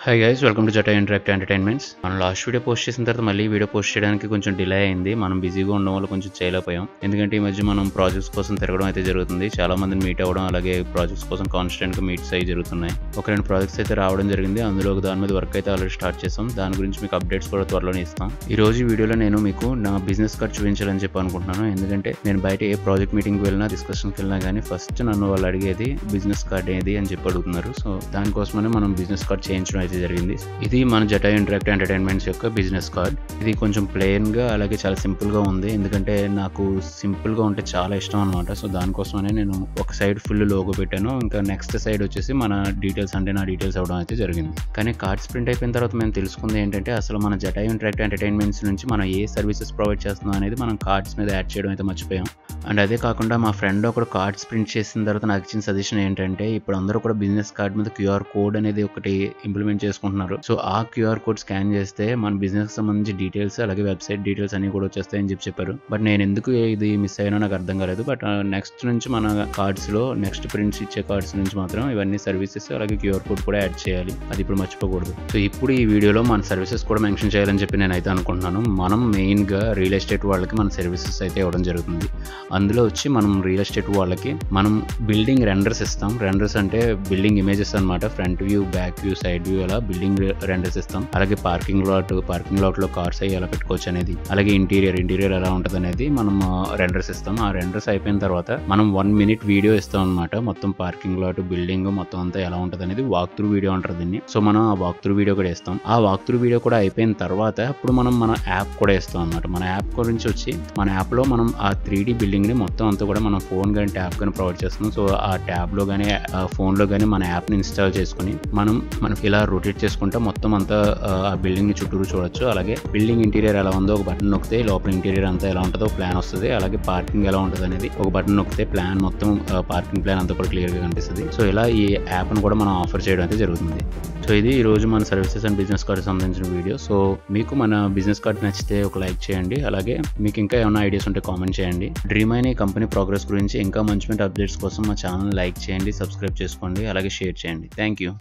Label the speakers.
Speaker 1: Hi guys, welcome to Jata interactive entertainments. మనం last video post చేసిన తర్వాత మళ్ళీ వీడియో పోస్ట్ చేయడానికి కొంచెం డిలే అయింది. మనం బిజీగా ఉండడం వల్ల కొంచెం చేయలేకపోయాం. ఎందుకంటే ఈ మధ్య మనం ప్రాజెక్ట్స్ కోసం తిరగడం అయితే జరుగుతుంది. చాలా మందిని మీట్ అవ్వడం, అలాగే ప్రాజెక్ట్స్ కోసం కాన్స్టెంట్గా మీట్స్ అయ్యి జరుగుతున్నాయి. ఒక 2 ప్రాజెక్ట్స్ అయితే రావడం జరిగింది. అందులో దాని మీద వర్క్ అయితే ఆల్రెడీ స్టార్ట్ చేసాం. దాని గురించి మీకు అప్డేట్స్ కూడా త్వరలోనే ఇస్తాం. ఈ రోజు ఈ వీడియోలో నేను మీకు నా బిజినెస్ కార్డ్ చూపించాలని చెప్పి అనుకుంటున్నాను. ఎందుకంటే నేను బయట ఏ ప్రాజెక్ట్ మీటింగ్కి వెళ్ళినా, డిస్కషన్కి వెళ్ళినా కానీ ఫస్ట్ నన్ను వాళ్ళు అడిగేది బిజినెస్ కార్డ్ ఏది అని చెప్పి అడుగుతున్నారు. సో దానికోసమనే మనం బిజినెస్ కార్డ్ చేయించడం అయితే జరిగింది. ఇది మన జటా ఇంటరాక్టివ్ ఎంటర్టైన్మెంట్స్ యొక్క బిజినెస్ కార్డ్. ఇది కొంచెం ప్లెయిన్ గా అలాగే చాలా సింపుల్ గా ఉంది. ఎందుకంటే నాకు సింపుల్ గా ఉంటే చాలా ఇష్టం అనమాట. సో దానికోసమనే నేను ఒక సైడ్ ఫుల్ లోగో పెట్టాను. ఇంకా నెక్స్ట్ సైడ్ వచ్చేసి మన డీటెయిల్స్, అంటే నా డీటెయిల్స్ అవ్వడం అయితే జరిగింది. కానీ కార్డ్స్ ప్రింట్ అయిపోయిన తర్వాత మేము తెలుసుకుంది ఏంటంటే అసలు మన జటా ఇంటరాక్టివ్ ఎంటర్టైన్మెంట్స్ నుంచి మనం ఏ సర్వీసెస్ ప్రొవైడ్ చేస్తున్నాం అనేది మనం కార్డ్స్ మీద యాడ్ చేయడం అయితే మర్చిపోయాం. అండ్ అదే కాకుండా మా ఫ్రెండ్ ఒకడు కార్డ్స్ ప్రింట్ చేసిన తర్వాత నాకు ఇచ్చిన సజెషన్ ఏంటంటే ఇప్పుడు అందరూ కూడా బిజినెస్ కార్డ్ మీద క్యూఆర్ కోడ్ అనేది ఒకటి ఇంప్లిమెంట్ చేసుకుంటున్నారు. సో ఆ క్యూఆర్ కోడ్ స్కాన్ చేస్తే మన బిజినెస్ సంబంధించి డీటెయిల్స్, అలాగే వెబ్సైట్ డీటెయిల్స్ అన్ని కూడా వచ్చేస్తాయని చెప్పారు. బట్ నేను ఎందుకు ఇది మిస్ అయ్యానో నాకు అర్థం కాలేదు. బట్ నెక్స్ట్ నుంచి మన కార్డ్స్ లో నెక్స్ట్ ప్రింట్స్ ఇచ్చే కార్డ్స్ నుంచి మాత్రం ఇవన్నీ సర్వీసెస్ అలాగే క్యూఆర్ కోడ్ కూడా యాడ్ చేయాలి. అది ఇప్పుడు మర్చిపోకూడదు. సో ఇప్పుడు ఈ వీడియోలో మన సర్వీసెస్ కూడా మెన్షన్ చేయాలని చెప్పి నేనైతే అనుకుంటున్నాను. మనం మెయిన్ గా రియల్ ఎస్టేట్ వాళ్ళకి మన సర్వీసెస్ అయితే ఇవ్వడం జరుగుతుంది. అందులో వచ్చి మనం రియల్ ఎస్టేట్ వాళ్ళకి మనం బిల్డింగ్ రెండర్స్ ఇస్తాం. రెండర్స్ అంటే బిల్డింగ్ ఇమేజెస్ అనమాట. Front view, back view, side view అలా బిల్డింగ్ రెండర్స్ ఇస్తాం. అలాగే పార్కింగ్ లాట్ లో కార్స్ అయ్యి ఎలా పెట్టుకోవచ్చు అనేది, అలాగే ఇంటీరియర్ ఎలా ఉంటుంది అనేది మనం రెండర్స్ ఇస్తాం. ఆ రెండర్స్ అయిపోయిన తర్వాత మనం 1 minute వీడియో ఇస్తాం అనమాట. మొత్తం పార్కింగ్ లాట్, బిల్డింగ్ మొత్తం అంతా ఎలా ఉంటుంది అనేది వాక్ త్రూ వీడియో అంటారు దీన్ని. సో మనం ఆ వాక్ త్రూ వీడియో కూడా ఇస్తాం. ఆ వాక్ త్రూ వీడియో కూడా అయిపోయిన తర్వాత అప్పుడు మనం మన యాప్ కూడా ఇస్తాం అనమాట. మన యాప్ గురించి వచ్చి మన యాప్ లో మనం ఆ 3D బిల్డింగ్ ని మొత్తం అంతా కూడా మనం ఫోన్ కానీ ట్యాబ్ కానీ ప్రొవైడ్ చేస్తున్నాం. సో ఆ ట్యాబ్ లో కానీ ఫోన్ లో కానీ మన యాప్ ని ఇన్స్టాల్ చేసుకుని మనం ఇలా రొటేట్ చేసుకుంటే మొత్తం అంతా ఆ బిల్డింగ్ ని చుట్టూరు చూడొచ్చు. అలాగే బిల్డింగ్ ఇంటీరియర్ ఎలా ఉందో ఒక బటన్ నొక్కితే లోపల ఇంటీరియర్ అంతా ఎలా ఉంటుందో ప్లాన్ వస్తుంది. అలాగే పార్కింగ్ ఎలా ఉంటుంది అనేది ఒక బటన్ నొక్కితే ప్లాన్ మొత్తం పార్కింగ్ ప్లాన్ అంతా కూడా క్లియర్ గా కనిపిస్తుంది. సో ఇలా ఈ యాప్ ను కూడా మనం ఆఫర్ చేయడం అయితే జరుగుతుంది. సో ఇది ఈ రోజు మన సర్వీసెస్ అండ్ బిజినెస్ కార్డ్ సంబంధించిన వీడియో. సో మీకు మన బిజినెస్ కార్డ్ నచ్చితే ఒక లైక్ చేయండి. అలాగే మీకు ఇంకా ఏమైనా ఐడియాస్ ఉంటే కామెంట్ చేయండి. డ్రీమ్ అయిన కంపెనీ ప్రోగ్రెస్ గురించి ఇంకా మంచి అప్డేట్స్ కోసం మా ఛానల్ లైక్ చేయండి, సబ్స్క్రైబ్ చేసుకోండి, అలాగే షేర్ చేయండి. Thank you.